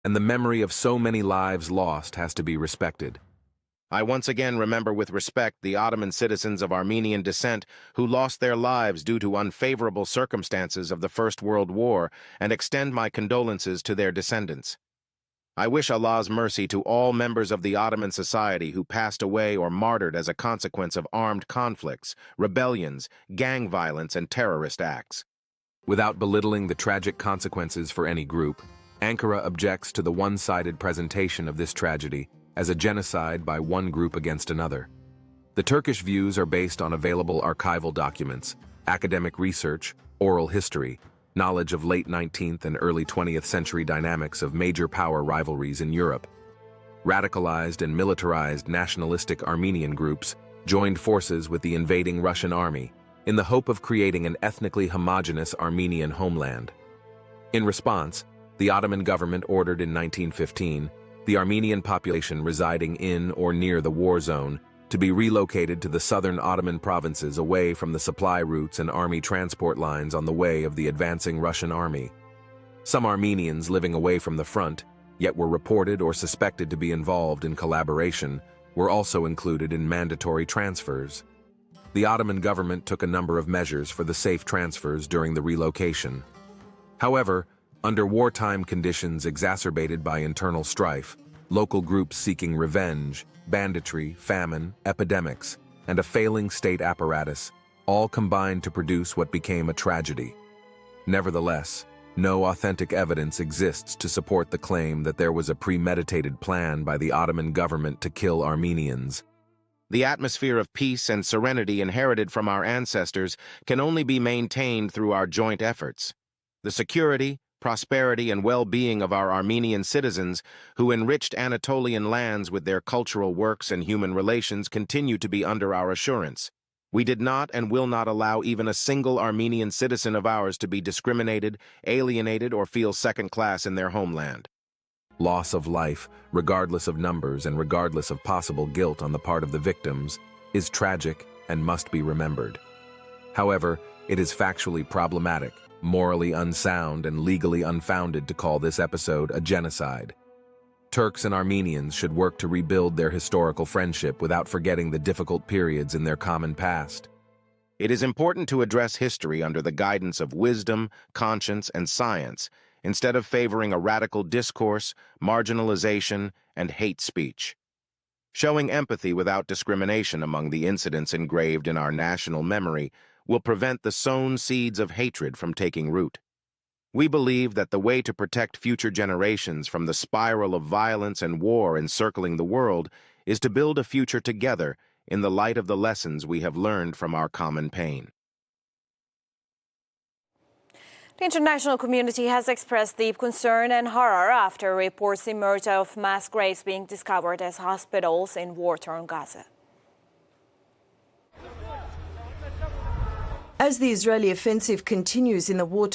and the memory of so many lives lost has to be respected. I once again remember with respect the Ottoman citizens of Armenian descent who lost their lives due to unfavorable circumstances of the First World War and extend my condolences to their descendants. I wish Allah's mercy to all members of the Ottoman society who passed away or martyred as a consequence of armed conflicts, rebellions, gang violence, and terrorist acts. Without belittling the tragic consequences for any group, Ankara objects to the one-sided presentation of this tragedy as a genocide by one group against another. The Turkish views are based on available archival documents, academic research, oral history, knowledge of late 19th and early 20th century dynamics of major power rivalries in Europe. Radicalized and militarized nationalistic Armenian groups joined forces with the invading Russian army in the hope of creating an ethnically homogeneous Armenian homeland. In response, the Ottoman government ordered in 1915 the Armenian population residing in or near the war zone to be relocated to the southern Ottoman provinces away from the supply routes and army transport lines on the way of the advancing Russian army. Some Armenians living away from the front, yet were reported or suspected to be involved in collaboration, were also included in mandatory transfers. The Ottoman government took a number of measures for the safe transfers during the relocation. However, under wartime conditions exacerbated by internal strife, local groups seeking revenge, banditry, famine, epidemics, and a failing state apparatus all combined to produce what became a tragedy. Nevertheless, no authentic evidence exists to support the claim that there was a premeditated plan by the Ottoman government to kill Armenians. The atmosphere of peace and serenity inherited from our ancestors can only be maintained through our joint efforts. The security, prosperity, and well-being of our Armenian citizens who enriched Anatolian lands with their cultural works and human relations continue to be under our assurance. We did not and will not allow even a single Armenian citizen of ours to be discriminated, alienated, or feel second-class in their homeland. Loss of life, regardless of numbers and regardless of possible guilt on the part of the victims, is tragic and must be remembered. However, it is factually problematic, morally unsound, and legally unfounded to call this episode a genocide. Turks and Armenians should work to rebuild their historical friendship without forgetting the difficult periods in their common past. It is important to address history under the guidance of wisdom, conscience, and science, instead of favoring a radical discourse, marginalization, and hate speech. Showing empathy without discrimination among the incidents engraved in our national memory will prevent the sown seeds of hatred from taking root. We believe that the way to protect future generations from the spiral of violence and war encircling the world is to build a future together in the light of the lessons we have learned from our common pain. The international community has expressed deep concern and horror after reports emerged of mass graves being discovered as hospitals in war-torn Gaza. As the Israeli offensive continues in the war